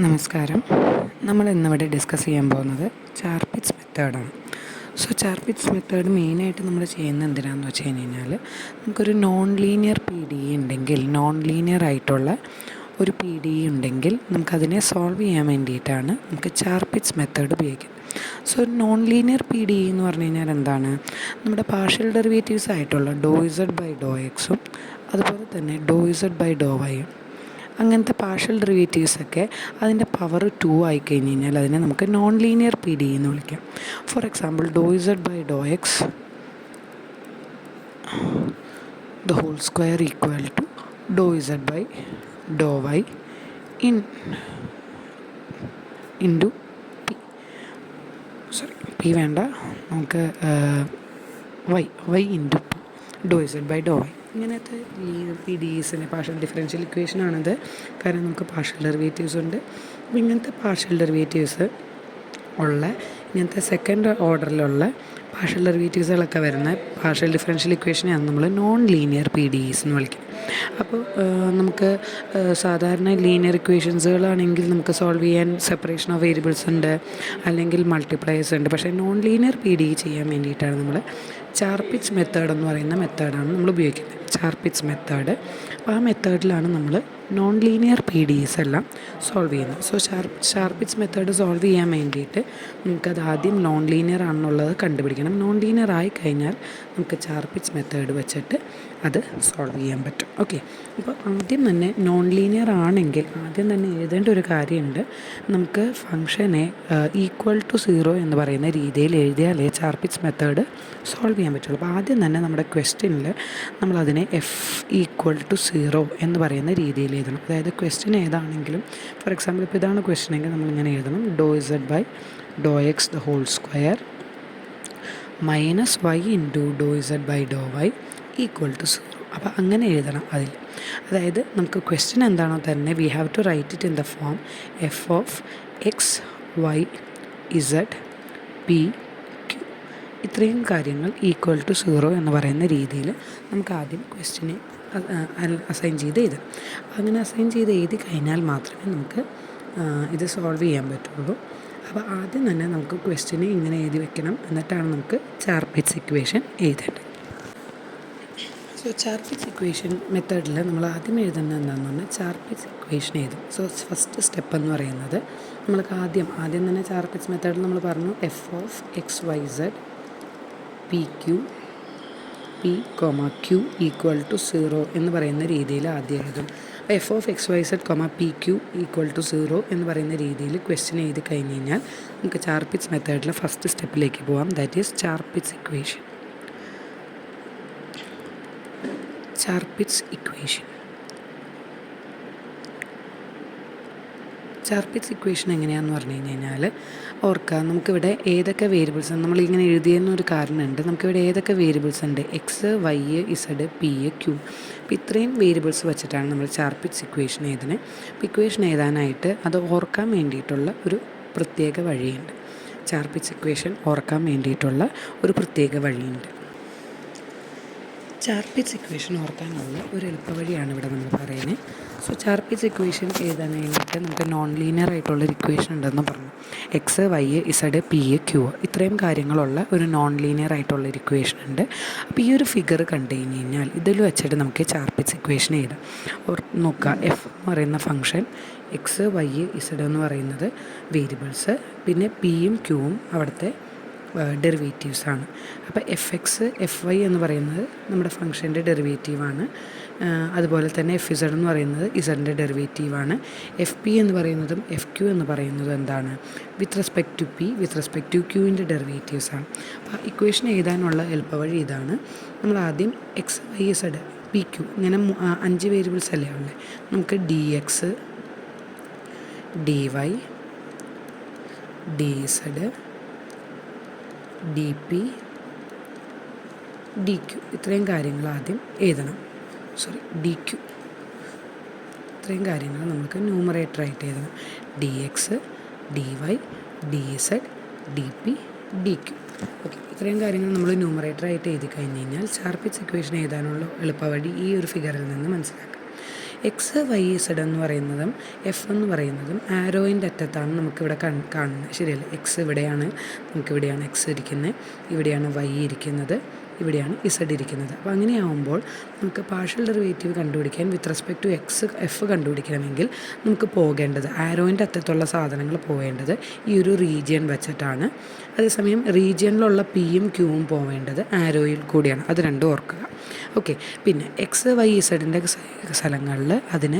നമസ്കാരം. നമ്മൾ ഇന്നിവിടെ ഡിസ്കസ് ചെയ്യാൻ പോകുന്നത് ചാർപിറ്റ്സ് മെത്തേഡാണ്. ചാർപിറ്റ്സ് മെത്തേഡ് മെയിനായിട്ട് നമ്മൾ ചെയ്യുന്നത് എന്തിനാണെന്ന് വെച്ച് കഴിഞ്ഞാൽ, നമുക്കൊരു non linear P D E ഉണ്ടെങ്കിൽ, നോൺ ലീനിയർ ആയിട്ടുള്ള ഒരു പി ഡി ഇ ഉണ്ടെങ്കിൽ നമുക്കതിനെ സോൾവ് ചെയ്യാൻ വേണ്ടിയിട്ടാണ് നമുക്ക് ചാർപിറ്റ്സ് മെത്തേഡ് ഉപയോഗിക്കുന്നത്. Non linear P D E എന്ന് പറഞ്ഞു കഴിഞ്ഞാൽ എന്താണ്? നമ്മുടെ പാർഷ്യൽ ഡെറിവേറ്റീവ്സ് ആയിട്ടുള്ള ഡോ ഇസഡ് ബൈ ഡോ എക്സും അതുപോലെ തന്നെ ഡോ ഇസഡ് ബൈ ഡോ വൈയും, അങ്ങനത്തെ പാർഷ്യൽ ഡെറിവേറ്റീവ്സൊക്കെ അതിൻ്റെ പവർ 2 ആയിക്കഴിഞ്ഞ് കഴിഞ്ഞാൽ അതിനെ നമുക്ക് നോൺ ലീനിയർ പി ഡി എന്ന് വിളിക്കാം. For example, do Z by Dr X the whole square equal to do Z by Dr Y into P വേണ്ട, നമുക്ക് Y into Dr Z by Dr Y. ഇങ്ങനത്തെ P D ഇസിന് partial differential ഇക്വേഷനാണിത്. കാരണം നമുക്ക് partial derivatives ഉണ്ട്. അപ്പോൾ ഇങ്ങനത്തെ പാർഷ്യൽ ഡെറിവേറ്റീവ്സ് ഉള്ള, ഇങ്ങനത്തെ സെക്കൻഡ് ഓർഡറിലുള്ള പാർഷ്യൽ ഡെറിവേറ്റീവ്സുകളൊക്കെ വരുന്ന പാർഷ്യൽ ഡിഫറൻഷ്യൽ ഇക്വേഷനെയാണ് നമ്മൾ non linear P D is എന്ന് വിളിക്കുന്നത്. അപ്പോൾ നമുക്ക് സാധാരണ ലീനിയർ ഇക്വേഷൻസുകളാണെങ്കിൽ നമുക്ക് സോൾവ് ചെയ്യാൻ സെപ്പറേഷൻ ഓഫ് വേരിയബിൾസ് ഉണ്ട്, അല്ലെങ്കിൽ മൾട്ടിപ്ലയേഴ്സ് ഉണ്ട്. പക്ഷേ non linear P D E ചെയ്യാൻ വേണ്ടിയിട്ടാണ് നമ്മൾ ചാർപിറ്റ്സ് മെത്തേഡ് എന്ന് പറയുന്ന മെത്തേഡാണ് നമ്മൾ ഉപയോഗിക്കുന്നത്. ചാർപിറ്റ്സ് മെത്തേഡ്. അപ്പോൾ ആ മെത്തേഡിലാണ് നമ്മൾ non linear P D is എല്ലാം സോൾവ് ചെയ്യുന്നത്. ചാർപിറ്റ്സ് മെത്തേഡ് സോൾവ് ചെയ്യാൻ വേണ്ടിയിട്ട് നമുക്കത് ആദ്യം നോൺ ലീനിയർ ആണെന്നുള്ളത് കണ്ടുപിടിക്കണം. നോൺ ലീനിയർ ആയി കഴിഞ്ഞാൽ നമുക്ക് ചാർപിറ്റ്സ് മെത്തേഡ് വെച്ചിട്ട് അത് സോൾവ് ചെയ്യാൻ പറ്റും. ഓക്കെ, അപ്പോൾ ആദ്യം തന്നെ നോൺ ലീനിയർ ആണെങ്കിൽ ആദ്യം തന്നെ എഴുതേണ്ട ഒരു കാര്യമുണ്ട്. നമുക്ക് ഫംഗ്ഷനെ ഈക്വൽ ടു 0 എന്ന് പറയുന്ന രീതിയിൽ എഴുതിയാലേ ചാർപിറ്റ്സ് മെത്തേഡ് സോൾവ് ചെയ്യാൻ പറ്റുള്ളൂ. അപ്പോൾ ആദ്യം തന്നെ നമ്മുടെ ക്വസ്റ്റ്യനിൽ നമ്മളതിനെ എഫ് ഈക്വൽ ടു 0 എന്ന് പറയുന്ന രീതിയിൽ എഴുതണം. അതായത് ക്വസ്റ്റ്യൻ ഏതാണെങ്കിലും, ഫോർ എക്സാമ്പിൾ ഇപ്പോൾ ഇതാണ് ക്വസ്റ്റ്യൻ എങ്കിൽ നമ്മളിങ്ങനെ എഴുതണം: doe Z by Dr X the whole square minus Y into Dr Z by Dr Y equal to 0. അപ്പോൾ അങ്ങനെ എഴുതണം അതിൽ. അതായത് നമുക്ക് ക്വസ്റ്റ്യൻ എന്താണോ തന്നെ we have to write it in the form F of X Y Z P Q. ഇത്രയും കാര്യങ്ങൾ ഈക്വൽ ടു 0 എന്ന് പറയുന്ന രീതിയിൽ നമുക്ക് ആദ്യം ക്വസ്റ്റ്യനെ അസൈൻ ചെയ്ത് എഴുതാം. അങ്ങനെ അസൈൻ ചെയ്ത് എഴുതി കഴിഞ്ഞാൽ മാത്രമേ നമുക്ക് ഇത് സോൾവ് ചെയ്യാൻ പറ്റുള്ളൂ. അപ്പോൾ ആദ്യം തന്നെ നമുക്ക് ക്വസ്റ്റ്യനെ ഇങ്ങനെ എഴുതി വെക്കണം, എന്നിട്ടാണ് നമുക്ക് ചാർപിറ്റ്സ് ഇക്വേഷൻ എഴുതേണ്ടത്. ചാർപിറ്റ്സ് ഇക്വേഷൻ മെത്തേഡിൽ നമ്മൾ ആദ്യം എഴുതുന്നത് എന്താണെന്ന് പറഞ്ഞാൽ ചാർപിറ്റ്സ് ഇക്വേഷൻ എഴുതും. ഫസ്റ്റ് സ്റ്റെപ്പ് എന്ന് പറയുന്നത് നമ്മൾക്ക് ആദ്യം തന്നെ ചാർപിറ്റ്സ് മെത്തേഡിൽ നമ്മൾ പറഞ്ഞു F of X Y Z P Q Q equal to 0 എന്ന് പറയുന്ന രീതിയിൽ ആദ്യം എഴുതും. അപ്പോൾ F of X Y Z P Q equal to 0 എന്ന് പറയുന്ന രീതിയിൽ ക്വസ്റ്റ്യൻ എഴുതി കഴിഞ്ഞ് കഴിഞ്ഞാൽ നമുക്ക് ചാർപിറ്റ്സ് മെത്തേഡിൽ ഫസ്റ്റ് സ്റ്റെപ്പിലേക്ക് പോകാം. That is Charpit's equation. Charpit's equation എങ്ങനെയാണെന്ന് പറഞ്ഞു കഴിഞ്ഞാൽ, ഓർക്കുക, നമുക്കിവിടെ ഏതൊക്കെ വേരിയബിൾസ് നമ്മളിങ്ങനെ എഴുതിയെന്നൊരു കാരണമുണ്ട്. നമുക്കിവിടെ ഏതൊക്കെ വേരിയബിൾസ് ഉണ്ട്: X, Y, Z, P, Q. അപ്പോൾ ഇത്രയും വേരിയബിൾസ് വെച്ചിട്ടാണ് നമ്മൾ ചാർപിറ്റ്സ് ഇക്വേഷൻ എഴുതുന്നത്. അപ്പോൾ ഇക്വേഷൻ എഴുതാനായിട്ട് അത് ഓർക്കാൻ വേണ്ടിയിട്ടുള്ള ഒരു പ്രത്യേക വഴിയുണ്ട്. ചാർപിറ്റ്സ് ഇക്വേഷൻ ഓർക്കാൻ വേണ്ടിയിട്ടുള്ള ഒരു പ്രത്യേക വഴിയുണ്ട്. ചാർപിറ്റ്സ് ഇക്വേഷൻ ഓർക്കാനുള്ള ഒരു എളുപ്പവഴിയാണ് ഇവിടെ നമ്മൾ പറയുന്നത്. ചാർപിറ്റ്സ് ഇക്വേഷൻ എഴുതാനായിട്ട് നമുക്ക് നോൺ ലീനിയർ ആയിട്ടുള്ളൊരു ഇക്വേഷൻ ഉണ്ടെന്ന് പറഞ്ഞു. X, Y, Z, P, Q, ഇത്രയും കാര്യങ്ങളുള്ള ഒരു നോൺ ലീനിയർ ആയിട്ടുള്ളൊരു ഇക്വേഷൻ ഉണ്ട്. അപ്പോൾ ഈ ഒരു ഫിഗർ കണ്ടു കഴിഞ്ഞ് കഴിഞ്ഞാൽ ഇതിൽ വെച്ചിട്ട് നമുക്ക് ചാർപിറ്റ്സ് ഇക്വേഷൻ എഴുതാം. നോക്കുക, എഫ് എന്ന് പറയുന്ന ഫംഗ്ഷൻ, എക്സ്, വൈ, ഇസഡ് എന്ന് പറയുന്നത് വേരിയബിൾസ്, പിന്നെ പിയും ക്യൂവും അവിടുത്തെ ഡെറിവേറ്റീവ്സാണ്. അപ്പോൾ എഫ് എക്സ് എഫ് വൈ എന്ന് പറയുന്നത് നമ്മുടെ ഫംഗ്ഷൻ്റെ ഡെറിവേറ്റീവാണ്. അതുപോലെ തന്നെ എഫ് ഇസഡ് എന്ന് പറയുന്നത് ഇസഡിൻ്റെ ഡെറിവേറ്റീവാണ്. എഫ് പി എന്ന് പറയുന്നതും എഫ് ക്യൂ എന്ന് പറയുന്നതും എന്താണ്? With respect to P, with respect to ക്യൂവിൻ്റെ ഡെറിവേറ്റീവ്സാണ്. അപ്പോൾ ഇക്വേഷൻ എഴുതാനുള്ള എളുപ്പവഴി ഇതാണ്. നമ്മൾ ആദ്യം X, Y, Z, P, Q ഇങ്ങനെ 5 വേരിയബിൾസ് അല്ലേ ഉള്ളത്. നമുക്ക് D X, D Y, D Z, D P, D Q, ഇത്രയും കാര്യങ്ങൾ ആദ്യം എഴുതണം. ഡി ക്യു, ഇത്രയും കാര്യങ്ങൾ നമുക്ക് ന്യൂമറേറ്ററായിട്ട് എഴുതണം. D X, D Y, D Z, D P, D Q. Okay, ഇത്രയും കാര്യങ്ങൾ നമ്മൾ ന്യൂമറേറ്ററായിട്ട് എഴുതി കഴിഞ്ഞ് കഴിഞ്ഞാൽ ചാർപിറ്റ്സ് ഇക്വേഷൻ എഴുതാനുള്ള എളുപ്പവഴി ഈ ഒരു ഫിഗറിൽ നിന്ന് മനസ്സിലാക്കാം. എക്സ് വൈ ഇസഡ് എന്ന് പറയുന്നതും എഫ് എന്ന് പറയുന്നതും ആരോയിൻ്റെ അറ്റത്താണ് നമുക്കിവിടെ കാണുന്നത്, ശരിയല്ലേ? എക്സ് ഇവിടെയാണ്, നമുക്കിവിടെയാണ് എക്സ് ഇരിക്കുന്നത്, ഇവിടെയാണ് വൈ ഇരിക്കുന്നത്, ഇവിടെയാണ് ഇസഡ് ഇരിക്കുന്നത്. അപ്പോൾ അങ്ങനെയാവുമ്പോൾ നമുക്ക് പാർഷ്യൽ ഡെറിവേറ്റീവ് കണ്ടുപിടിക്കാൻ വിത്ത് റെസ്പെക്ട് ടു എഫ് കണ്ടുപിടിക്കണമെങ്കിൽ നമുക്ക് പോകേണ്ടത്, ആരോയിൻ്റെ അറ്റത്തുള്ള സാധനങ്ങൾ പോകേണ്ടത് ഈ ഒരു റീജിയൻ വെച്ചിട്ടാണ്. അതേസമയം റീജിയനിലുള്ള പിയും ക്യൂവും പോവേണ്ടത് ആരോയിൽ കൂടിയാണ്. അത് രണ്ടും ഓർക്കുക. ഓക്കെ, പിന്നെ എക്സ് വൈ ഇസഡിൻ്റെ സ്ഥലങ്ങളിൽ അതിന്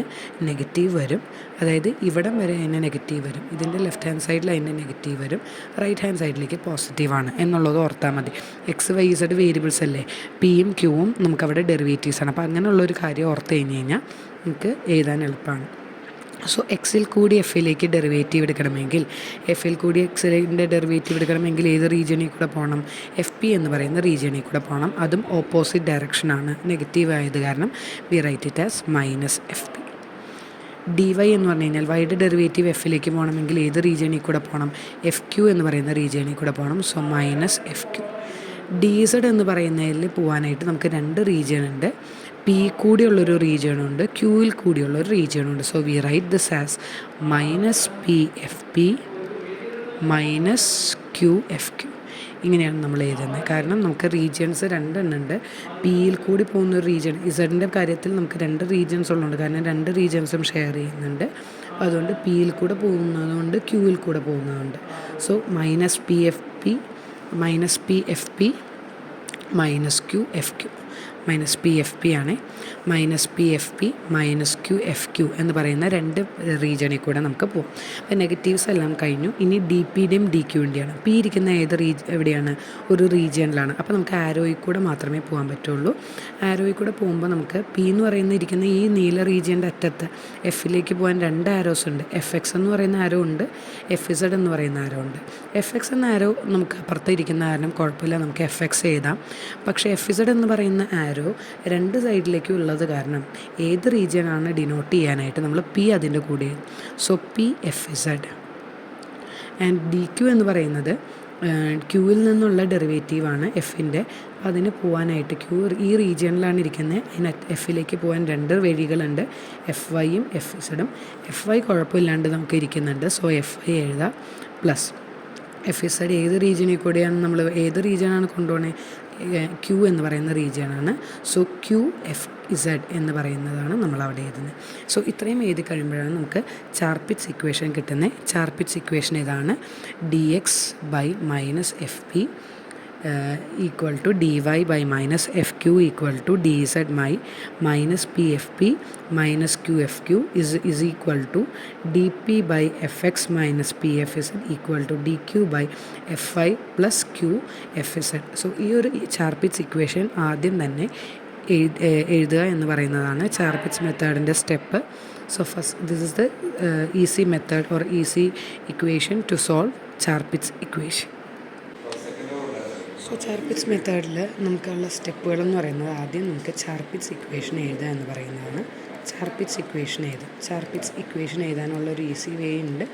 നെഗറ്റീവ് വരും. അതായത് ഇവിടം വരെ അതിന് നെഗറ്റീവ് വരും, ഇതിൻ്റെ ലെഫ്റ്റ് ഹാൻഡ് സൈഡിൽ അതിന് നെഗറ്റീവ് വരും, റൈറ്റ് ഹാൻഡ് സൈഡിലേക്ക് പോസിറ്റീവാണ് എന്നുള്ളത് ഓർത്താൽ മതി. എക്സ് വൈ ഇസഡ് വേരിയബിൾസ് അല്ലേ, പിയും ക്യൂവും നമുക്കവിടെ ഡെറിവേറ്റീവ്സാണ്. അപ്പോൾ അങ്ങനെയുള്ളൊരു കാര്യം ഓർത്ത് കഴിഞ്ഞ് കഴിഞ്ഞാൽ നമുക്ക് എഴുതാൻ എളുപ്പമാണ്. സോ എക്സിൽ കൂടി എഫിലേക്ക് ഡെറിവേറ്റീവ് എടുക്കണമെങ്കിൽ, എഫിൽ കൂടി എക്സിൻ്റെ ഡെറിവേറ്റീവ് എടുക്കണമെങ്കിൽ ഏത് റീജിയനിൽ കൂടെ പോകണം? എഫ് പി എന്ന് പറയുന്ന റീജിയനിൽ കൂടെ പോകണം. അതും ഓപ്പോസിറ്റ് ഡയറക്ഷനാണ്, നെഗറ്റീവ് ആയത് കാരണം we write it as minus F P. D Y എന്ന് പറഞ്ഞു കഴിഞ്ഞാൽ വൈയുടെ ഡെറിവേറ്റീവ് എഫിലേക്ക് പോകണമെങ്കിൽ ഏത് റീജിയനിൽ കൂടെ പോകണം? എഫ് ക്യൂ എന്ന് പറയുന്ന റീജിയനിൽ കൂടെ പോകണം. So minus F Q. D Z എന്ന് പറയുന്നതിൽ പോകാനായിട്ട് നമുക്ക് രണ്ട് റീജിയൻ ഉണ്ട്. പി കൂടിയുള്ളൊരു റീജിയനുണ്ട്, ക്യൂവിൽ കൂടിയുള്ളൊരു റീജിയനുണ്ട്. So we write this as minus P F P minus Q F Q. ഇങ്ങനെയാണ് നമ്മൾ എഴുതുന്നത്. കാരണം നമുക്ക് റീജിയൻസ് രണ്ടെണ്ണം ഉണ്ട്. പിയിൽ കൂടി പോകുന്ന ഒരു റീജിയൻ, ഇസഡിൻ്റെ കാര്യത്തിൽ നമുക്ക് രണ്ട് റീജിയൻസ് ഉള്ളതുകൊണ്ട്, കാരണം രണ്ട് റീജിയൻസും ഷെയർ ചെയ്യുന്നുണ്ട്. അതുകൊണ്ട് പിയിൽ കൂടെ പോകുന്നതുകൊണ്ട് ക്യൂവിൽ കൂടെ പോകുന്നതുകൊണ്ട്. So minus P F P minus P F P minus Q F Q. Minus P F P ആണ്, minus P F P minus Q F Q എന്ന് പറയുന്ന രണ്ട് റീജിയനിൽ കൂടെ നമുക്ക് പോകും. അപ്പോൾ നെഗറ്റീവ്സ് എല്ലാം കഴിഞ്ഞു. ഇനി ഡി പിയുടെയും ഡി ക്യൂവിൻ്റെയാണ്. പി ഇരിക്കുന്ന ഏത് എവിടെയാണ്? ഒരു റീജിയനിലാണ്. അപ്പോൾ നമുക്ക് ആരോയിൽ കൂടെ മാത്രമേ പോകാൻ പറ്റുള്ളൂ. ആരോയിൽ കൂടെ പോകുമ്പോൾ നമുക്ക് പി എന്ന് പറയുന്ന ഇരിക്കുന്ന ഈ നീല റീജിയൻ്റെ അറ്റത്ത് എഫിലേക്ക് പോകാൻ രണ്ട് ആരോസ് ഉണ്ട്. എഫ് എക്സ് എന്ന് പറയുന്ന ആരോ ഉണ്ട്, എഫ് ഇസഡ് എന്ന് പറയുന്ന ആരോ ഉണ്ട്. എഫ് എക്സ് എന്ന ആരോ നമുക്ക് അപ്പുറത്ത് ഇരിക്കുന്ന കാരണം കുഴപ്പമില്ല, നമുക്ക് എഫ് എക്സ് എഴുതാം. പക്ഷേ എഫ് ഇസഡ് എന്ന് പറയുന്ന ആരോ രണ്ട് സൈഡിലേക്കും ഉള്ളത് കാരണം ഏത് റീജിയനാണ് ഡിനോട്ട് ചെയ്യാനായിട്ട് നമ്മൾ പി അതിൻ്റെ കൂടെ. So P F Z. And D Q എന്ന് പറയുന്നത് ക്യൂവിൽ നിന്നുള്ള ഡെറിവേറ്റീവാണ് എഫിൻ്റെ. അതിന് പോകാനായിട്ട് ക്യൂ ഈ റീജിയനിലാണ് ഇരിക്കുന്നത്, അതിന് എഫിലേക്ക് പോകാൻ രണ്ട് വഴികളുണ്ട്, എഫ് വൈയും എഫ് ഇസഡും. എഫ് വൈ കുഴപ്പമില്ലാണ്ട് നമുക്ക് ഇരിക്കുന്നുണ്ട്. സോ എഫ് ഐ എഴുതാം പ്ലസ് എഫ് ഇസഡ് ഏത് റീജിയനിൽ കൂടെയാണ് നമ്മൾ ഏത് റീജിയനാണ് കൊണ്ടുപോകണേ? ക്യൂ എന്ന് പറയുന്ന റീജിയനാണ്. സോ ക്യൂ എഫ് ഇസഡ് എന്ന് പറയുന്നതാണ് നമ്മൾ അവിടെ എഴുതുന്നത്. സോ ഇത്രയും എഴുതി കഴിയുമ്പോഴാണ് നമുക്ക് ചാർപിറ്റ്സ് ഇക്വേഷൻ കിട്ടുന്നത്. ചാർപിറ്റ്സ് ഇക്വേഷൻ ഇതാണ്: d x by minus F P equal to d y by minus F Q equal to d z by minus P F P minus Q F q is equal to d p by f x minus P F z equal to d q by f i plus q f z. So ഈ ഒരു Charpit's equation ആദ്യം തന്നെ എഴുതുക എന്ന് പറയുന്നതാണ് ചാർപിറ്റ്സ് മെത്തേഡിൻ്റെ step. So first this is the easy method or easy equation to solve Charpit's equation. So Charpit's മെത്തേഡിൽ നമുക്കുള്ള സ്റ്റെപ്പുകളെന്ന് പറയുന്നത് ആദ്യം നമുക്ക് ചാർപിറ്റ്സ് ഇക്വേഷൻ എഴുതുക എന്ന് പറയുന്നതാണ്. ചാർപിറ്റ്സ് ഇക്വേഷൻ എഴുതാനുള്ളൊരു ഈസി വേ ഉണ്ട്,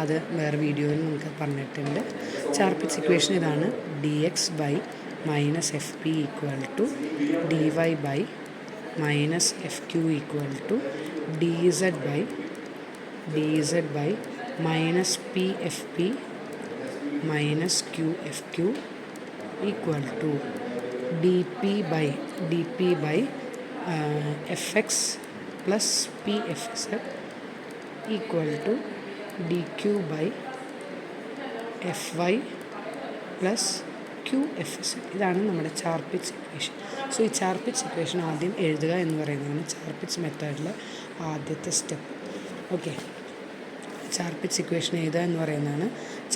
അത് വേറെ വീഡിയോയിൽ നമുക്ക് പറഞ്ഞിട്ടുണ്ട്. ചാർപിറ്റ്സ് ഇക്വേഷൻ ഇതാണ്: d x by minus F P equal to d y by minus F Q equal to d z by minus P F P minus Q F Q equal to d p by f x plus p F z equal to d q by f y plus q f z. ഇതാണ് നമ്മുടെ ചാർപിറ്റ്സ് equation. So ഈ ചാർപിറ്റ്സ് equation ആദ്യം എഴുതുക എന്ന് പറയുന്നതാണ് ചാർപിറ്റ്സ് മെത്തേഡിലെ ആദ്യത്തെ step. Okay, ചാർപിറ്റ്സ് equation എഴുതുക എന്ന് പറയുന്നതാണ്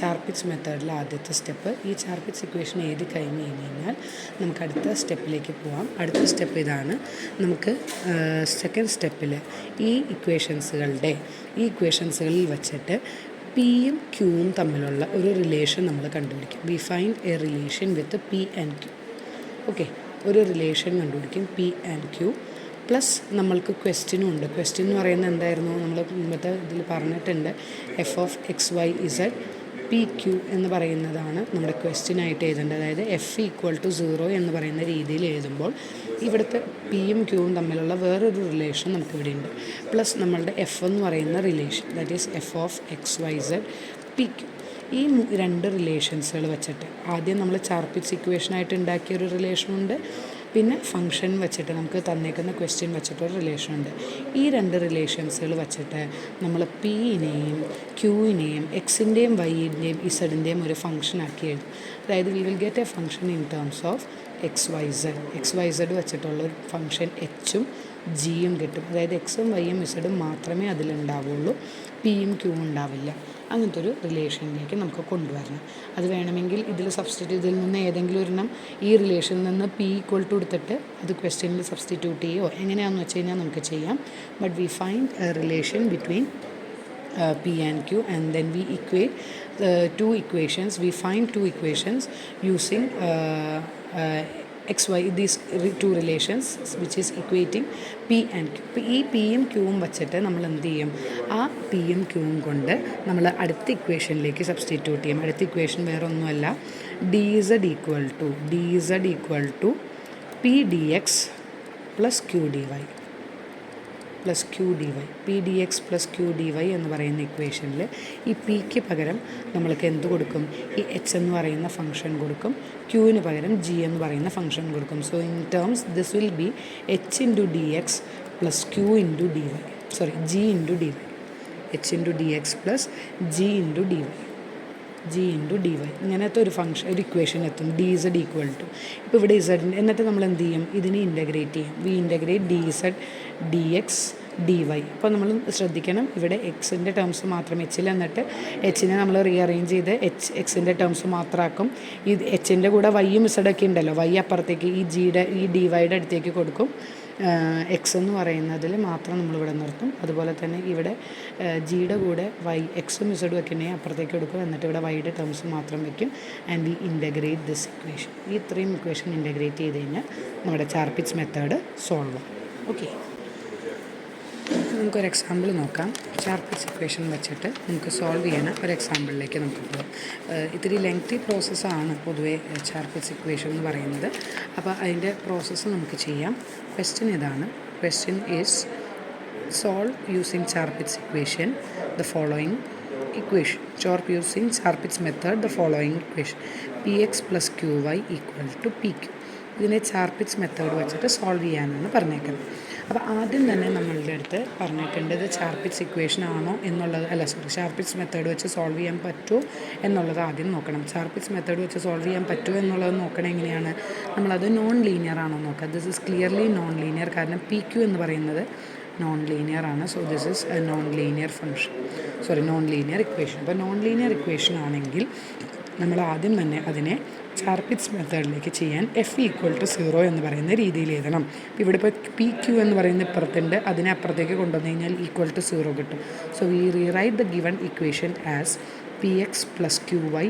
ചാർപിറ്റ്സ് മെത്തേഡിലെ ആദ്യത്തെ സ്റ്റെപ്പ്. ഈ ചാർപിറ്റ്സ് ഇക്വേഷൻ എഴുതി കഴിഞ്ഞ് കഴിഞ്ഞാൽ നമുക്ക് അടുത്ത സ്റ്റെപ്പിലേക്ക് പോകാം. അടുത്ത സ്റ്റെപ്പ് ഇതാണ്: നമുക്ക് സെക്കൻഡ് സ്റ്റെപ്പിൽ ഈ ഇക്വേഷൻസുകളിൽ വച്ചിട്ട് പിയും ക്യൂവും തമ്മിലുള്ള ഒരു റിലേഷൻ നമ്മൾ കണ്ടുപിടിക്കും. We find a relation with p and q. Okay, ഒരു റിലേഷൻ കണ്ടുപിടിക്കും പി ആൻഡ് ക്യൂ. പ്ലസ് നമ്മൾക്ക് ക്വസ്റ്റ്യനും ഉണ്ട്. ക്വസ്റ്റ്യൻ എന്ന് പറയുന്നത് എന്തായിരുന്നു? നമ്മൾ മുമ്പത്തെ ഇതിൽ പറഞ്ഞിട്ടുണ്ട്, f of X Y Z P q എന്ന് പറയുന്നതാണ് നമ്മുടെ ക്വസ്റ്റ്യനായിട്ട് എഴുതേണ്ടത്. അതായത് F=0 എന്ന് പറയുന്ന രീതിയിൽ എഴുതുമ്പോൾ ഇവിടുത്തെ പിയും ക്യൂവും തമ്മിലുള്ള വേറൊരു റിലേഷൻ നമുക്കിവിടെ ഉണ്ട്, പ്ലസ് നമ്മളുടെ എഫ് എന്ന് പറയുന്ന relation, that is f(x, y, z) P Q. ഈ രണ്ട് റിലേഷൻസുകൾ വെച്ചിട്ട് ആദ്യം നമ്മൾ ചാർപിറ്റ്സ് ഇക്വേഷനായിട്ട് ഉണ്ടാക്കിയൊരു റിലേഷനുണ്ട്, പിന്നെ ഫംഗ്ഷൻ വെച്ചിട്ട് നമുക്ക് തന്നേക്കുന്ന ക്വസ്റ്റ്യൻ വെച്ചിട്ടൊരു റിലേഷനുണ്ട്. ഈ രണ്ട് റിലേഷൻസുകൾ വെച്ചിട്ട് നമ്മൾ പിന്നെയും ക്യൂവിനെയും എക്സിൻ്റെയും വൈൻ്റെയും ഇസഡിൻ്റെയും ഒരു ഫംഗ്ഷനാക്കി എഴുതും. അതായത് V will get A function in terms of XYZ വെച്ചിട്ടുള്ള ഒരു ഫംഗ്ഷൻ എച്ചും ജിയും കിട്ടും. അതായത് എക്സും വൈയും ഇസഡും മാത്രമേ അതിലുണ്ടാവുള്ളൂ, പിയും ക്യൂവും ഉണ്ടാവില്ല. അങ്ങനത്തെ ഒരു റിലേഷനിലേക്ക് നമുക്ക് കൊണ്ടുവരണം. അത് വേണമെങ്കിൽ ഇതിൽ നിന്ന് ഏതെങ്കിലും ഒരെണ്ണം ഈ റിലേഷനിൽ നിന്ന് P= എടുത്തിട്ട് അത് ക്വസ്റ്റ്യനിൽ സബ്സ്റ്റിറ്റ്യൂട്ട് ചെയ്യുകയോ എങ്ങനെയാണെന്ന് വെച്ച് കഴിഞ്ഞാൽ നമുക്ക് ചെയ്യാം. But we find a relation between P and Q, and then we equate two equations. We find two equations using XY, these two relations which is equating P and Q. ഇപ്പോൾ ഈ പിയും ക്യൂവും വച്ചിട്ട് നമ്മൾ എന്ത് ചെയ്യും, ആ പിയും ക്യൂവും കൊണ്ട് നമ്മൾ അടുത്ത ഇക്വേഷനിലേക്ക് സബ്സ്റ്റിറ്റ്യൂട്ട് ചെയ്യും. അടുത്ത ഇക്വേഷൻ വേറെ ഒന്നുമല്ല, dz equal to P dx plus Q dy plus Q d y. P D X plus Q d Y എന്ന് പറയുന്ന ഇക്വേഷനിൽ ഈ പിക്ക് പകരം നമ്മൾക്ക് എന്ത് കൊടുക്കും, ഈ എച്ച് എന്ന് പറയുന്ന ഫംഗ്ഷൻ കൊടുക്കും, ക്യൂവിന് പകരം ജി എന്ന് പറയുന്ന ഫംഗ്ഷൻ കൊടുക്കും. So in terms this will be h into d X plus q into d y, g into d y, h into d X plus g into d y. ഇങ്ങനത്തെ ഒരു ഒരു equation എത്തും. dz equal to, ഇപ്പോൾ ഇവിടെ Z, എന്നിട്ട് നമ്മൾ എന്ത് ചെയ്യും, ഇതിനെ ഇൻ്റഗ്രേറ്റ് ചെയ്യും. We integrate dz dx dy. അപ്പോൾ നമ്മൾ ശ്രദ്ധിക്കണം, ഇവിടെ എക്സിൻ്റെ ടേംസ് മാത്രം എച്ചിൽ, എന്നിട്ട് എച്ചിനെ നമ്മൾ റീഅറേഞ്ച് ചെയ്ത് എക്സിൻ്റെ ടേംസ് മാത്രമാക്കും. ഈ എച്ചിൻ്റെ കൂടെ വൈയും ഇസഡൊക്കെ ഉണ്ടല്ലോ, വൈ അപ്പുറത്തേക്ക് ഈ dy അടുത്തേക്ക് കൊടുക്കും. എക്സ് എന്ന് പറയുന്നതിൽ മാത്രം നമ്മളിവിടെ നിർത്തും. അതുപോലെ തന്നെ ഇവിടെ ജിയുടെ കൂടെ എക്സും ഇസഡും ഒക്കെ ഉണ്ടെങ്കിൽ അപ്പുറത്തേക്ക് കൊടുക്കും, എന്നിട്ട് ഇവിടെ വൈയുടെ ടേംസ് മാത്രം വയ്ക്കും. And we integrate this equation. ഈ ഇത്രയും ഇക്വേഷൻ ഇൻ്റഗ്രേറ്റ് ചെയ്ത് കഴിഞ്ഞാൽ നമ്മുടെ ചാർപിറ്റ്സ് മെത്തേഡ് സോൾവ് ആവും. ഓക്കെ, നമുക്കൊരു എക്സാമ്പിൾ നോക്കാം. ചാർപിറ്റ്സ് ഇക്വേഷൻ വെച്ചിട്ട് നമുക്ക് സോൾവ് ചെയ്യണ ഒരു എക്സാമ്പിളിലേക്ക് നമുക്ക് പോകാം. ഇത്തിരി ലെങ്തി പ്രോസസ്സാണ് പൊതുവേ ചാർപിറ്റ്സ് ഇക്വേഷൻ എന്ന് പറയുന്നത്. അപ്പോൾ അതിൻ്റെ പ്രോസസ്സ് നമുക്ക് ചെയ്യാം. ക്വസ്റ്റ്യൻ ഇതാണ്. Question is solve using Charpit's equation the following equation. Using Charpit's method the following equation. Px plus Q Y equal to P Q. ഇതിനെ ചാർപിറ്റ്സ് മെത്തേഡ് വെച്ചിട്ട് സോൾവ് ചെയ്യാനാണ് പറഞ്ഞേക്കുന്നത്. അപ്പോൾ ആദ്യം തന്നെ നമ്മളുടെ അടുത്ത് പറഞ്ഞിട്ടുണ്ട് ചാർപിറ്റ്സ് ഇക്വേഷൻ ആണോ എന്നുള്ളത്, ചാർപിറ്റ്സ് മെത്തേഡ് വെച്ച് സോൾവ് ചെയ്യാൻ പറ്റുമോ എന്നുള്ളത് ആദ്യം നോക്കണം. ചാർപിറ്റ്സ് മെത്തേഡ് വെച്ച് സോൾവ് ചെയ്യാൻ പറ്റുമോ എന്നുള്ളത് നോക്കണം. എങ്ങനെയാണ് നമ്മളത് നോൺ ലീനിയർ ആണോ നോക്കുക. This is clearly non linear, കാരണം പി ക്യു എന്ന് പറയുന്നത് നോൺ ലീനിയർ ആണ്. So this is A non linear equation. അപ്പോൾ നോൺ ലീനിയർ ഇക്വേഷൻ ആണെങ്കിൽ നമ്മൾ ആദ്യം തന്നെ അതിനെ ചാർപിറ്റ്സ് മെത്തേഡിലേക്ക് ചെയ്യാൻ F=0 എന്ന് പറയുന്ന രീതിയിൽ എഴുതണം. ഇവിടെ ഇപ്പോൾ പി ക്യൂ എന്ന് പറയുന്ന ഇപ്പുറത്തുണ്ട്, അതിനെ അപ്പുറത്തേക്ക് കൊണ്ടുവന്നു കഴിഞ്ഞാൽ =0 കിട്ടും. So we rewrite the given equation as Px plus Q Y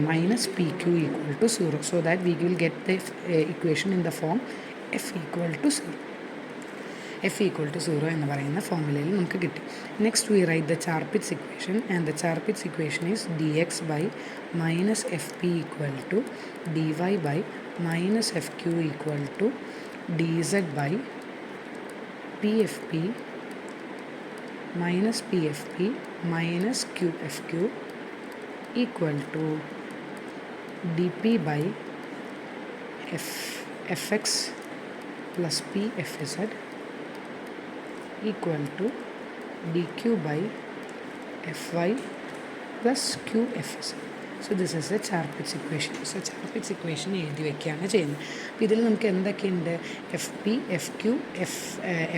minus P Q equal to 0. So that we will get the equation in the form F=0 എന്ന് പറയുന്ന ഫോമുലയിൽ നമുക്ക് കിട്ടി. Next we write the Charpit's equation, and the Charpit's equation is dx by minus F P equal to dy by minus F Q equal to dz by P F P minus Q F Q equal to dp by f x plus p F z equal to dq by fy plus qfz. So this is the Charpit's equation. So Charpit's equation എഴുതി വയ്ക്കുകയാണ് ചെയ്യുന്നത്. അപ്പോൾ ഇതിൽ നമുക്ക് എന്തൊക്കെയുണ്ട്, F P, F Q,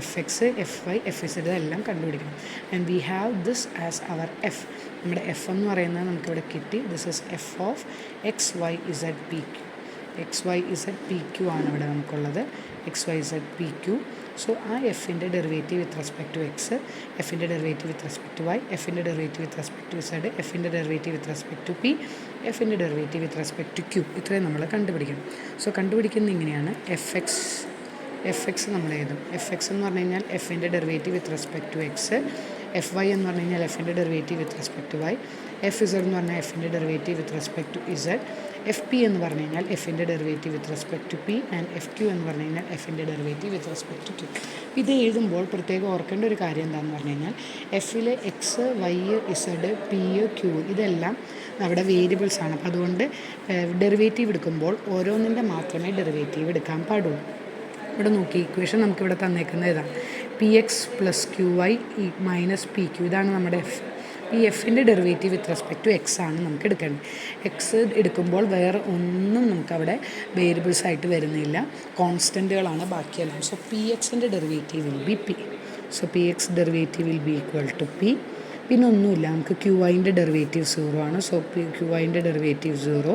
F X, F Y, F Z എല്ലാം കണ്ടുപിടിക്കണം. And we have this as our F. നമ്മുടെ എഫ് എന്ന് പറയുന്നത് നമുക്കിവിടെ കിട്ടി. This is F of X Y Z P Q. XYZ ആണ് ഇവിടെ നമുക്കുള്ളത്. XYZ സോ ആ എഫിൻ്റെ derivative with respect to X, എഫിൻ്റെ derivative with respect to Y, എഫിൻ്റെ derivative with respect to Z, എഫിൻ്റെ derivative with respect to P, എഫിൻ്റെ derivative with respect to q. ഇത്രയും നമ്മൾ കണ്ടുപിടിക്കണം. സോ കണ്ടുപിടിക്കുന്നത് ഇങ്ങനെയാണ്. എഫ് എക്സ് നമ്മൾ എഴുതും. എഫ് എക്സ് എന്ന് പറഞ്ഞു കഴിഞ്ഞാൽ എഫിൻ്റെ derivative with respect to x, F Y എന്ന് പറഞ്ഞു കഴിഞ്ഞാൽ എഫിൻ്റെ derivative with respect to y, F Z എന്ന് പറഞ്ഞാൽ എഫിൻ്റെ derivative with respect to z, f p എന്ന് പറഞ്ഞു കഴിഞ്ഞാൽ എഫിൻ്റെ derivative with respect to p, and f q എന്ന് പറഞ്ഞു കഴിഞ്ഞാൽ എഫിൻ്റെ derivative with respect to q. ഇത് എഴുതുമ്പോൾ പ്രത്യേകം ഓർക്കേണ്ട ഒരു കാര്യം എന്താണെന്ന് പറഞ്ഞു കഴിഞ്ഞാൽ എഫിലെ x, Y, Z, P, q ഇതെല്ലാം അവിടെ വേരിയബിൾസ് ആണ്. അപ്പോൾ അതുകൊണ്ട് ഡെറിവേറ്റീവ് എടുക്കുമ്പോൾ ഓരോന്നിൻ്റെ മാത്രമേ ഡെറിവേറ്റീവ് എടുക്കാൻ പാടുള്ളൂ. ഇവിടെ നോക്കി ഇക്വേഷൻ നമുക്കിവിടെ തന്നേക്കുന്നത് ഇതാണ്, p x plus q y minus p q, ഇതാണ് നമ്മുടെ എഫ്. ഈ എഫിൻ്റെ derivative with respect to x ആണ് നമുക്ക് എടുക്കേണ്ടത്. എക്സ് എടുക്കുമ്പോൾ വേറെ ഒന്നും നമുക്കവിടെ വേരിയബിൾസ് ആയിട്ട് വരുന്നില്ല, കോൺസ്റ്റൻറ്റുകളാണ് ബാക്കിയെല്ലാം. സോ പി എക്സിൻ്റെ derivative will be P. So P X derivative will be equal to P. പിന്നെ ഒന്നുമില്ല, നമുക്ക് ക്യു വൈൻ്റെ ഡെറിവേറ്റീവ് 0 ആണ്. സോ ക്യു വൈൻ്റെ ഡെറിവേറ്റീവ് 0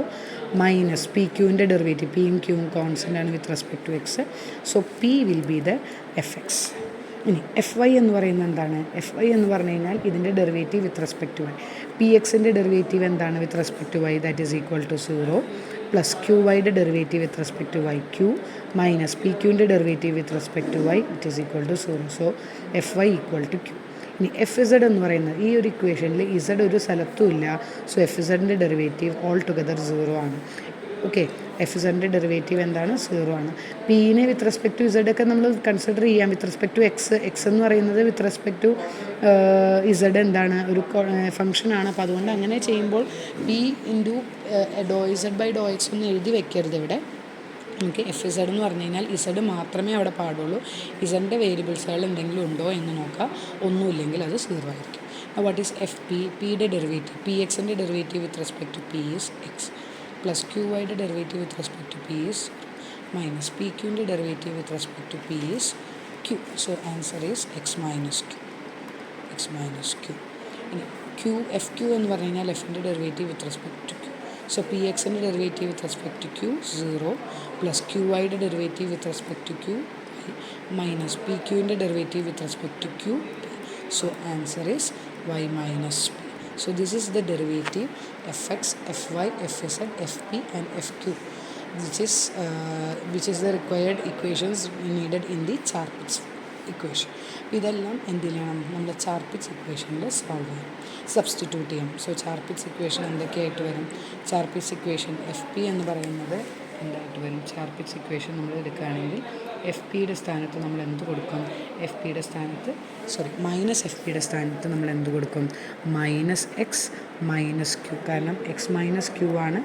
മൈനസ് പി ക്യുവിൻ്റെ ഡെറിവേറ്റീവ്, പിയും ക്യൂവും കോൺസ്റ്റൻ്റ് ആണ് with respect to X. So P will be the F X. ഇനി എഫ് വൈ എന്ന് പറയുന്നത് എന്താണ്? എഫ് വൈ എന്ന് പറഞ്ഞു കഴിഞ്ഞാൽ ഇതിൻ്റെ derivative with respect to Y. P എക്സിൻ്റെ ഡെറിവേറ്റീവ് എന്താണ് with respect to Y? That is equal to 0 plus Q വൈയുടെ derivative with respect to Y Q minus P ക്യൂവിൻ്റെ derivative with respect to Y it is equal to 0. So F Y equal to Q. ഇനി F Z എന്ന് പറയുന്നത് ഈ ഒരു ഇക്വേഷനിൽ Z ഒരു സ്ഥലത്തും ഇല്ല. സോ എഫ് ഇസഡിൻ്റെ ഡെറിവേറ്റീവ് ഓൾ ടുഗദർ 0 ആണ്. ഓക്കെ, എഫ് ഇസഡിൻ്റെ ഡെറിവേറ്റീവ് എന്താണ്? 0 ആണ്. പീനെ വിത്ത് റെസ്പെക്ട് ടു ഇസഡ് ഒക്കെ നമ്മൾ കൺസിഡർ ചെയ്യാം. With respect to x, x എന്ന് പറയുന്നത് വിത്ത് റെസ്പെക്ട് ടു ഇസഡ് എന്താണ്? ഒരു ഫംഗ്ഷനാണ്. അപ്പോൾ അതുകൊണ്ട് അങ്ങനെ ചെയ്യുമ്പോൾ p into Dr Z by Dr x ഒന്നും എഴുതി വെക്കരുത് ഇവിടെ. നമുക്ക് എഫ് ഇസഡ് എന്ന് പറഞ്ഞു കഴിഞ്ഞാൽ ഇസഡ് മാത്രമേ അവിടെ പാടുള്ളൂ. ഇസഡിൻ്റെ വേരിയബിൾസുകൾ എന്തെങ്കിലും ഉണ്ടോ എന്ന് നോക്കാം. ഒന്നുമില്ലെങ്കിൽ അത് 0 ആയിരിക്കും. What is F P? പിയുടെ ഡെറിവേറ്റീവ്, പി എക്സിൻ്റെ derivative with respect to P is X plus Q വൈയുടെ derivative with respect to P is minus P ക്യൂവിൻ്റെ derivative with respect to P is Q. So answer is X minus Q. X minus Q. ഇനി Q, F Q എന്ന് പറഞ്ഞു കഴിഞ്ഞാൽ എഫിൻ്റെ derivative with respect to Q. So P എക്സിൻ്റെ derivative with respect to Q 0 plus Q വൈയുടെ derivative with respect to Q minus P ക്യൂവിൻ്റെ derivative with respect to Q. So answer is Y minus P. So this is the derivative fx, fy, fz, fp and fq, which is the required equations needed in the Charpit's equation. ഇതെല്ലാം എന്ത് ചെയ്യണം? നമ്മുടെ ചാർപിറ്റ്സ് ഇക്വേഷനിൽ solve ചെയ്യണം, substitute ചെയ്യണം. So ചാർപിറ്റ്സ് equation എന്തൊക്കെയായിട്ട് വരും? ചാർപിറ്റ്സ് equation F p എന്ന് പറയുന്നത് എന്തായിട്ട് വരും? ചാർപിറ്റ്സ് ഇക്വേഷൻ നമ്മൾ എടുക്കുകയാണെങ്കിൽ എഫ് പിയുടെ സ്ഥാനത്ത് നമ്മൾ എന്ത് കൊടുക്കും? എഫ് പിയുടെ സ്ഥാനത്ത് മൈനസ് എഫ് പിയുടെ സ്ഥാനത്ത് നമ്മൾ എന്ത് കൊടുക്കും? Minus x minus q. കാരണം എക്സ് മൈനസ് ക്യൂ ആണ്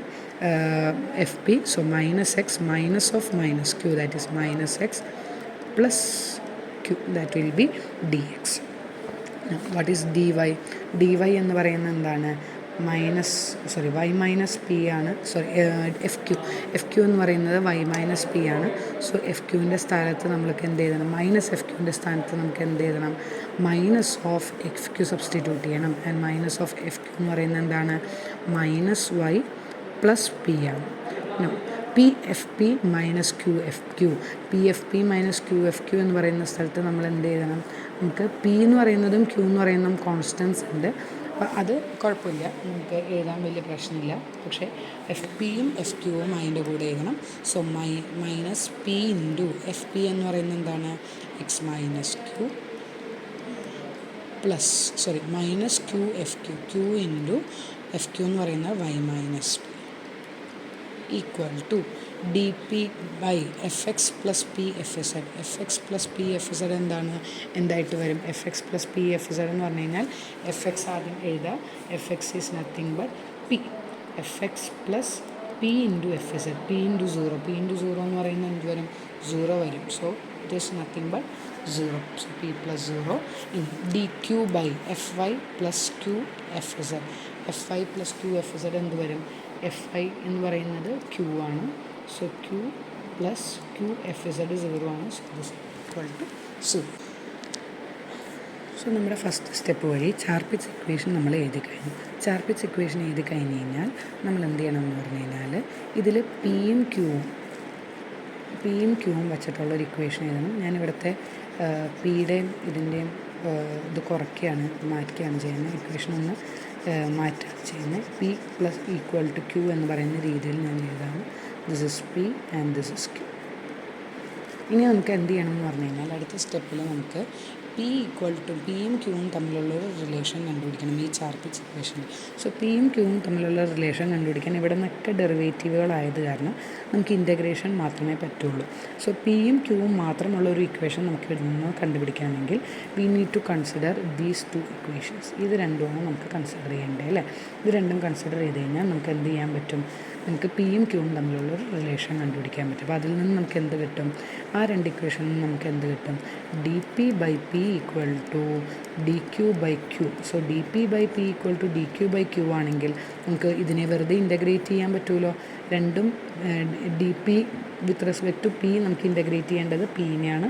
f p. So minus x minus of minus q, that is minus x plus q, that will be d x. What is d Y? D Y എന്ന് പറയുന്നത് എന്താണ്? Y minus p ആണ്. F Q എന്ന് പറയുന്നത് y minus p so. F എഫ് ക്യൂവിൻ്റെ സ്ഥാനത്ത് നമ്മൾക്ക് എന്ത് എഴുതണം? മൈനസ് എഫ് ക്യൂവിൻ്റെ സ്ഥാനത്ത് നമുക്ക് എന്ത് എഴുതണം? Minus of F Q substitute ചെയ്യണം. And minus of F Q എന്ന് പറയുന്നത് എന്താണ്? മൈനസ് വൈ പ്ലസ് പി ആണ്. P F P minus Q F Q, P F P minus Q F Q എന്ന് പറയുന്ന സ്ഥലത്ത് നമ്മൾ എന്ത് എഴുതണം? നമുക്ക് പി എന്ന് പറയുന്നതും ക്യൂ എന്ന് പറയുന്നതും കോൺസ്റ്റൻസ് ഉണ്ട്. അപ്പോൾ അത് കുഴപ്പമില്ല, നമുക്ക് എഴുതാൻ വലിയ പ്രശ്നമില്ല. പക്ഷേ എഫ് പിയും എഫ് ക്യൂവും അതിൻ്റെ കൂടെ എഴുതണം. So minus p into f p എന്ന് പറയുന്നത് എന്താണ്? X minus q plus minus Q F q, q into f Q എന്ന് പറയുന്നത് y minus p equal to d p by f x plus p F z. F x plus p F z എന്തായിട്ട് വരും? F x plus p F Z എന്ന് പറഞ്ഞു കഴിഞ്ഞാൽ f x ആദ്യം എഴുതുക. F x is nothing but p. F x plus p into f z, p into 0. P into 0 എന്ന് പറയുന്നത് എന്ത് വരും? 0 വരും. So it is nothing but 0. So p plus 0. ഇനി d q by f y plus q f z. F y plus q f z എന്ത് വരും? F i എന്ന് പറയുന്നത് ക്യൂ ആണ്. So q plus q f z 0 ആണ്. So this equal to 0. So നമ്മുടെ first step വഴി ചാർപിറ്റ്സ് equation നമ്മൾ എഴുതി കഴിഞ്ഞു. ചാർപിറ്റ്സ് ഇക്വേഷൻ എഴുതി കഴിഞ്ഞ് കഴിഞ്ഞാൽ നമ്മൾ എന്ത് ചെയ്യണം എന്ന് പറഞ്ഞു കഴിഞ്ഞാൽ ഇതിൽ പിയും ക്യൂവും വെച്ചിട്ടുള്ളൊരു ഇക്വേഷൻ എഴുതണം. ഞാനിവിടുത്തെ പിയുടെയും ഇതിൻ്റെയും ഇത് കുറയ്ക്കുകയാണ്, മാറ്റുകയാണ് ചെയ്യുന്നത്. ഇക്വേഷൻ ഒന്ന് മാറ്റുകയാണ് ചെയ്യുന്നത്. P plus equal to Q എന്ന് പറയുന്ന രീതിയിൽ ഞാൻ എഴുതാണ്. This is P and this is Q. ഇനി നമുക്ക് എന്ത് ചെയ്യണം എന്ന് പറഞ്ഞു കഴിഞ്ഞാൽ അടുത്ത സ്റ്റെപ്പിൽ നമുക്ക് പിയും ക്യൂവും തമ്മിലുള്ളൊരു റിലേഷൻ കണ്ടുപിടിക്കണം ഈ ചാർപിറ്റ് ഇക്വേഷനിൽ. സോ പിയും ക്യൂവും തമ്മിലുള്ള റിലേഷൻ കണ്ടുപിടിക്കാൻ ഇവിടെ നിന്നൊക്കെ ഡെറിവേറ്റീവുകളായത് കാരണം നമുക്ക് ഇൻ്റഗ്രേഷൻ മാത്രമേ പറ്റുള്ളൂ. സോ പിയും ക്യൂവും മാത്രമുള്ള ഒരു ഇക്വേഷൻ നമുക്ക് ഇവിടെ നിന്ന് കണ്ടുപിടിക്കുകയാണെങ്കിൽ we need to consider these two equations. ഇത് രണ്ടുമാണ് നമുക്ക് കൺസിഡർ ചെയ്യേണ്ടത് അല്ലേ. ഇത് രണ്ടും കൺസിഡർ ചെയ്ത് കഴിഞ്ഞാൽ നമുക്ക് എന്ത് ചെയ്യാൻ പറ്റും, നമുക്ക് പിയും ക്യൂവും തമ്മിലുള്ളൊരു റിലേഷൻ കണ്ടുപിടിക്കാൻ പറ്റും. അപ്പോൾ അതിൽ നിന്ന് നമുക്ക് എന്ത് കിട്ടും, ആ രണ്ട് ഇക്വേഷനിൽ നിന്ന് നമുക്ക് എന്ത് കിട്ടും, d p by p equal to d q by q. So d p by p equal to d q by q ആണെങ്കിൽ നമുക്ക് ഇതിനെ വെറുതെ ഇൻ്റഗ്രേറ്റ് ചെയ്യാൻ പറ്റുമല്ലോ. രണ്ടും d p with respect to p നമുക്ക് ഇൻ്റഗ്രേറ്റ് ചെയ്യേണ്ടത് പിന്നെയാണ്,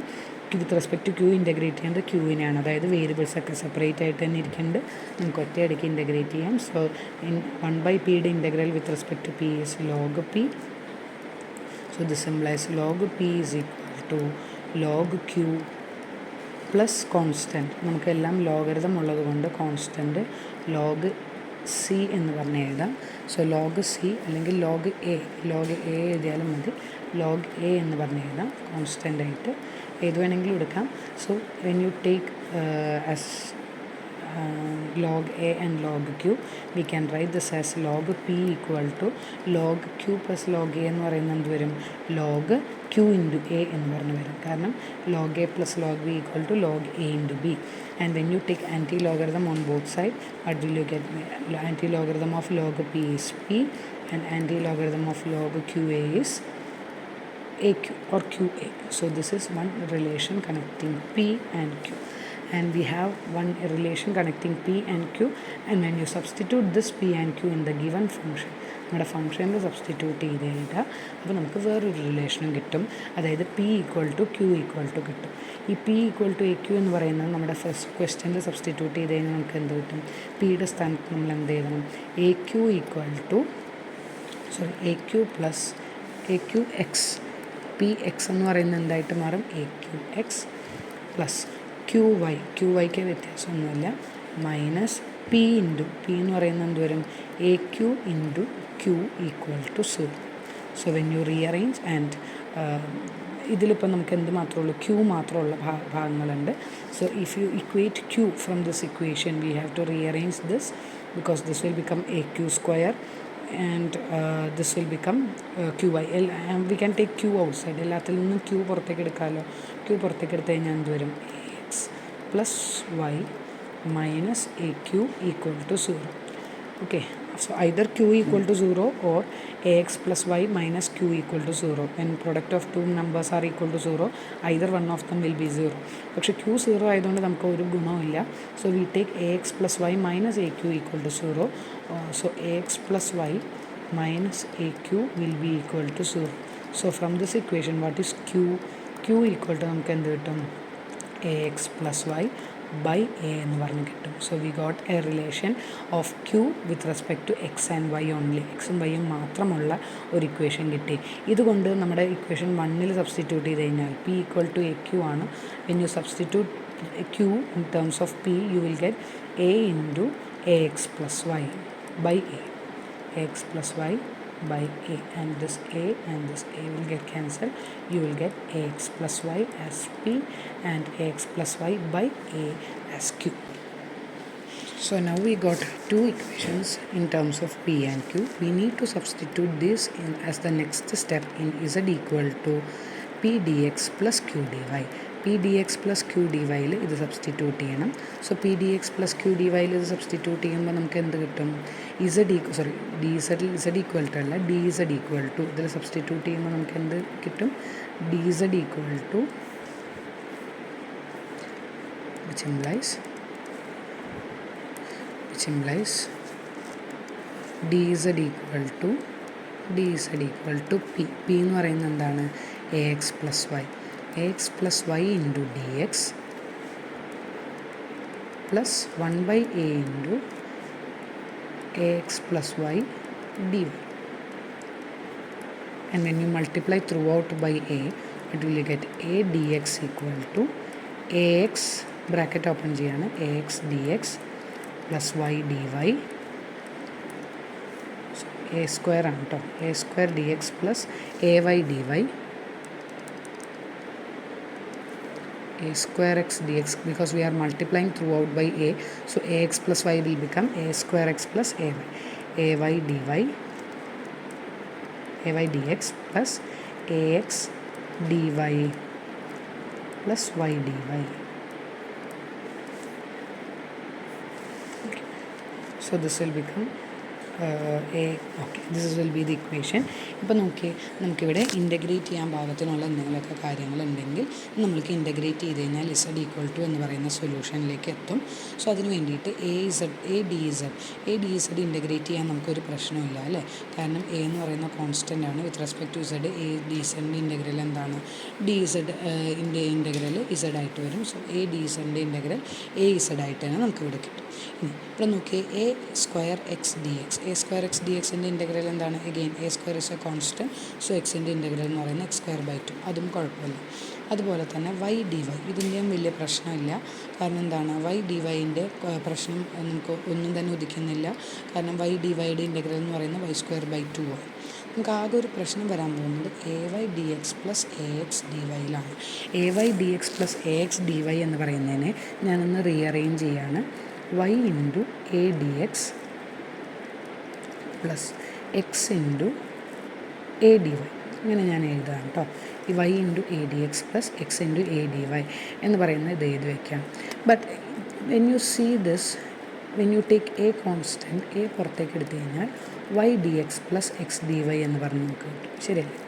with respect to q integrate ചെയ്യേണ്ടത് ക്യൂവിനെയാണ്. അതായത് വേരിയബിൾസൊക്കെ സെപ്പറേറ്റ് ആയിട്ട് തന്നെ ഇരിക്കുന്നുണ്ട്, നമുക്ക് ഒറ്റയടിക്ക് ഇൻ്റഗ്രേറ്റ് ചെയ്യാം. സോ ഇൻ 1/pയുടെ integral with respect to P is log P. So this implies log P is equal to log Q plus constant. നമുക്കെല്ലാം ലോഗരിതം ഉള്ളത് കൊണ്ട് കോൺസ്റ്റൻറ്റ് ലോഗ് സി എന്ന് പറഞ്ഞ് എഴുതാം. സോ ലോഗ് സി അല്ലെങ്കിൽ ലോഗ് എ എഴുതിയാലും മതി. ലോഗ് എ എന്ന് പറഞ്ഞ് എഴുതാം കോൺസ്റ്റൻ്റ് ആയിട്ട്, ഏത് വേണമെങ്കിലും എടുക്കാം. So when you take as log a and log q, we can write this as log p equal to log q plus log a എന്ന് പറയുന്നത് എന്ത് വരും, log q into a എന്ന് പറഞ്ഞു വരും. കാരണം log a plus log b equal to log a into b. And when you take anti-logarithm on both sides, what will you get? Anti-logarithm of log p is p and anti-logarithm of log qa is aq or qa. So this is one relation connecting p and q. And we have one relation connecting p and q, and when you substitute this p and q in the given function, നമ്മുടെ ഫംഗ്ഷനിൽ substitute ചെയ്ത് കഴിഞ്ഞാൽ അപ്പോൾ നമുക്ക് വേറൊരു റിലേഷനും കിട്ടും. അതായത് p equal to q equal to കിട്ടും. ഈ p equal to a q എന്ന് പറയുന്നത് നമ്മുടെ ഫസ്റ്റ് ക്വസ്റ്റ്യനിൽ സബ്സ്റ്റിറ്റ്യൂട്ട് ചെയ്ത് കഴിഞ്ഞാൽ നമുക്ക് എന്ത് കിട്ടും, പിയുടെ സ്ഥാനത്ത് നമ്മൾ എന്ത് ചെയ്യണം, a q equal to a q plus a q x, p x എന്ന് പറയുന്നത് എന്തായിട്ട് മാറും, a q x plus q വൈക്ക് വ്യത്യാസമൊന്നുമില്ല, മൈനസ് പി ഇൻറ്റു പി എന്ന് പറയുന്നത് എന്ത് വരും, a q into q equal to 0. So when you rearrange and ഇതിലിപ്പോൾ നമുക്ക് എന്ത് മാത്രമേ ഉള്ളൂ, ക്യൂ മാത്രമുള്ള ഭാഗങ്ങളുണ്ട്. So if you equate q from this equation we have to rearrange this because this will become a q square and this will become qy. We can take q outside. എല്ലാത്തിൽ നിന്നും q പുറത്തേക്ക് എടുക്കാമല്ലോ. q പുറത്തേക്ക് എടുത്തു കഴിഞ്ഞാൽ എന്ത് വരും, ax plus y minus aq equal to 0. Okay, so either q equal to 0 or ax plus y minus q equal to 0. When product of two numbers are equal to 0, either one of them will be 0. പക്ഷേ q 0 ആയതുകൊണ്ട് നമുക്ക് ഒരു ഗുണമില്ല. So we take ax plus y minus aq equal to 0. So ax plus y minus aq will be equal to 0. So from this equation what is q? q equal to നമുക്ക് എന്ത് കിട്ടും, ax plus y by a എന്ന് പറഞ്ഞ് കിട്ടും. So we got a relation of q with respect to x and y only. എക്സും വൈയും മാത്രമുള്ള ഒരു ഇക്വേഷൻ കിട്ടി. ഇതുകൊണ്ട് നമ്മുടെ ഇക്വേഷൻ 1 സബ്സ്റ്റിറ്റ്യൂട്ട് ചെയ്ത് കഴിഞ്ഞാൽ P equal to A Q ആണ്. When you substitute Q in terms of P you will get A into A X plus Y by a, ax plus y by a, and this a will get cancelled. You will get ax plus y as p and ax plus y by a as q. So now we got two equations in terms of p and q. We need to substitute this in as the next step in z equal to p dx plus q dy. P D X plus Q D വൈയിൽ ഇത് substitute ചെയ്യണം. So P D X plus Q D വൈയിൽ ഇത് substitute ചെയ്യുമ്പോൾ നമുക്ക് എന്ത് കിട്ടും, Z equal to അല്ല ഡി ഇസഡ് ഈക്വൽ ടു, ഇതിൽ സബ്സ്റ്റിറ്റ്യൂട്ട് ചെയ്യുമ്പോൾ നമുക്ക് എന്ത് കിട്ടും, D Z equal to which implies dz equal to p എന്ന് പറയുന്നത് എന്താണ്, ax plus y, ax plus y into dx plus 1 by a into ax plus y dy. And when you multiply throughout by a, what will you get, a dx equal to ax bracket open ചെയ്യാണ് ax dx plus y dy. So a square ആണ് കേട്ടോ, a square dx plus ay dy a square x dx, because we are multiplying throughout by a, so ax plus y will become a square x plus ay dx plus ax dy plus y dy. Okay. So this will become this will be the equation. ഇപ്പോൾ നോക്കിയേ, നമുക്കിവിടെ integrate ചെയ്യാൻ പാകത്തിനുള്ള എന്തെങ്കിലുമൊക്കെ കാര്യങ്ങളുണ്ടെങ്കിൽ നമ്മൾക്ക് integrate ചെയ്ത് കഴിഞ്ഞാൽ Z equal to എന്ന് പറയുന്ന സൊല്യൂഷനിലേക്ക് എത്തും. സോ അതിന് വേണ്ടിയിട്ട് എ ഡി ഇസഡ് ഇൻ്റഗ്രേറ്റ് ചെയ്യാൻ നമുക്കൊരു പ്രശ്നമില്ല അല്ലേ, കാരണം എ എന്ന് പറയുന്ന കോൺസ്റ്റൻ്റ് ആണ്. With respect to Z A D ഇസഡിൻ്റെ ഇൻ്റഗ്രൽ എന്താണ്, ഡി ഇസഡ് ഇൻ്റഗ്രൽ ഇസഡ് ആയിട്ട് വരും. സോ എ ഡി ഇസഡിൻ്റെ ഇൻ്റഗ്രൽ എ ഇസഡ് ആയിട്ട് തന്നെ നമുക്ക് ഇവിടെ കിട്ടും. ഇനി ഇവിടെ നോക്കിയേ, എ സ്ക്വയർ എക്സ് ഡി എക്സിൻ്റെ ഇൻ്റഗ്രൽ എന്താണ്, again A square is a constant, so എക്സിൻ്റെ ഇൻ്റഗ്രൽ എന്ന് പറയുന്നത് എക്സ് സ്ക്വയർ ബൈ 2, അതും കുഴപ്പമില്ല. അതുപോലെ തന്നെ വൈ ഡി വൈ, ഇതിൻ്റെയും വലിയ പ്രശ്നമില്ല. കാരണം എന്താണ്, വൈ ഡി വൈൻ്റെ പ്രശ്നം നമുക്ക് ഒന്നും തന്നെ ഉദിക്കുന്നില്ല. കാരണം വൈ ഡി വൈയുടെ ഇൻ്റഗ്രൽ എന്ന് പറയുന്നത് വൈ സ്ക്വയർ ബൈ 2 ആണ്. നമുക്ക് ആകെ ഒരു പ്രശ്നം വരാൻ പോകുന്നത് A Y D X plus A X D വൈയിലാണ്. A Y D X plus A X D Y എന്ന് പറയുന്നതിനെ ഞാനൊന്ന് റീഅറേഞ്ച് ചെയ്യാണ്. y into A D X plus X into A D Y, ഇങ്ങനെ ഞാൻ എഴുതാം കേട്ടോ. ഈ y into A D X plus X into A D Y എന്ന് പറയുന്നത് ഇത് എഴുതി വയ്ക്കാം. But when you see this, when you take a constant, A പുറത്തേക്ക് എടുത്തു കഴിഞ്ഞാൽ y D X plus X D Y എന്ന് പറഞ്ഞ് നമുക്ക് കിട്ടും, ശരിയല്ലേ,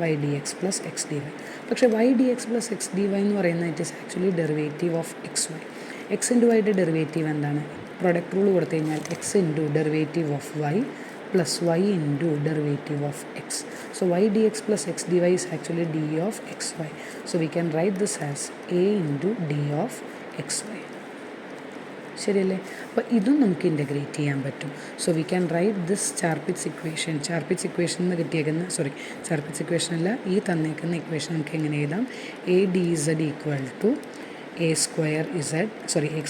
y D X plus X D Y. പക്ഷേ y D X plus X D Y എന്ന് പറയുന്നത് it is actually derivative of X Y. X into വൈയുടെ ഡെറിവേറ്റീവ് എന്താണ്, പ്രൊഡക്റ്റ് റൂൾ കൊടുത്തു കഴിഞ്ഞാൽ X into derivative of Y plus Y into derivative of X. So Y D X plus X D Y is actually D of X Y. So we can write this as A into D of X Y, ശരിയല്ലേ. അപ്പോൾ ഇതും നമുക്ക് integrate ചെയ്യാൻ പറ്റും. So we can write this Charpit's equation എന്ന് കിട്ടിയേക്കുന്ന ചാർപിറ്റ്സ് equation അല്ല, ഈ തന്നേക്കുന്ന ഇക്വേഷൻ നമുക്ക് എങ്ങനെ എഴുതാം, A D Z equal to X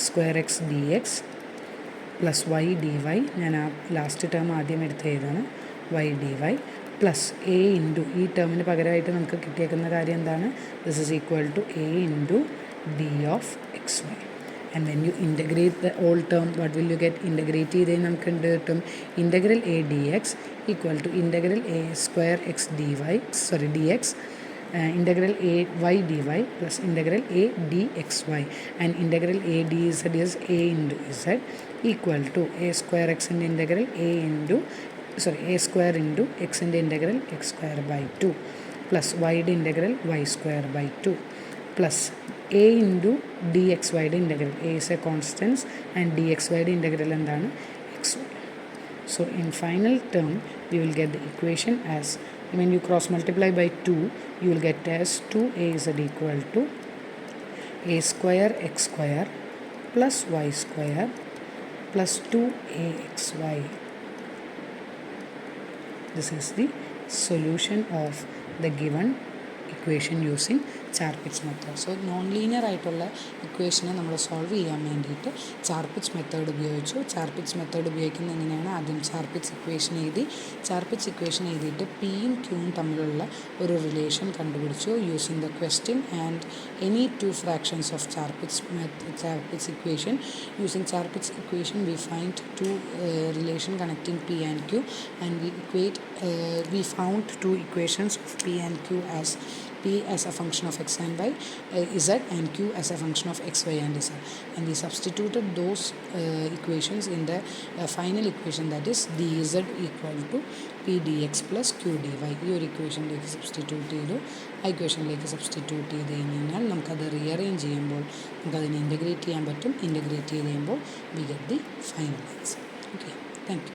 square X D X plus Y D Y, ഞാൻ ആ ലാസ്റ്റ് ടേം ആദ്യം എടുത്ത് എഴുതാണ്, Y D Y plus A into ഈ ടേമിന് പകരമായിട്ട് നമുക്ക് കിട്ടിയേക്കുന്ന കാര്യം എന്താണ്, this is equal to A into D of X Y. And when you integrate the all term, what will you get, integrate ചെയ്ത് കഴിഞ്ഞാൽ നമുക്ക് എന്ത് കിട്ടും, integral A D X equal to integral a square X D Y D x integral a y dy plus integral a dxy, and integral a dz is a into z equal to a square x into integral a square into x into integral x square by 2 plus y integral y square by 2 plus a into dxy integral, a is a constant and dxy integral എന്താണ് xy. So in final term we will get the equation as, when you cross multiply by 2 you will get as 2az equal to a square x square plus y square plus 2axy. This is the solution of the given equation using Charpit's method. So non-linear ആയിട്ടുള്ള ഇക്വേഷനെ നമ്മൾ solve ചെയ്യാൻ വേണ്ടിയിട്ട് ചാർപിറ്റ്സ് method ഉപയോഗിച്ചു. ചാർപിറ്റ്സ് method ഉപയോഗിക്കുന്നത് എങ്ങനെയാണ്, ആദ്യം ചാർപിറ്റ്സ് equation എഴുതിയിട്ട് പിയും ക്യൂവും തമ്മിലുള്ള ഒരു റിലേഷൻ കണ്ടുപിടിച്ചു using the question and any two fractions of Charpit's equation. Using Charpit's equation we find two relation connecting p and q, and we found two equations of p and q as p as a function of x and y, z, and q as a function of x, y and z, and we substituted those equations in the final equation, that is dz equal to p dx plus q dy. ഈ ഒരു ഇക്വേഷനിലേക്ക് substitute ചെയ്തു. ആ ഇക്വേഷനിലേക്ക് substitute ചെയ്ത് കഴിഞ്ഞാൽ നമുക്കത് rearrange ചെയ്യുമ്പോൾ നമുക്കതിനെ integrate ചെയ്യാൻ പറ്റും. ഇൻ്റഗ്രേറ്റ് ചെയ്ത് കഴിയുമ്പോൾ we get the final answer. Okay, thank you.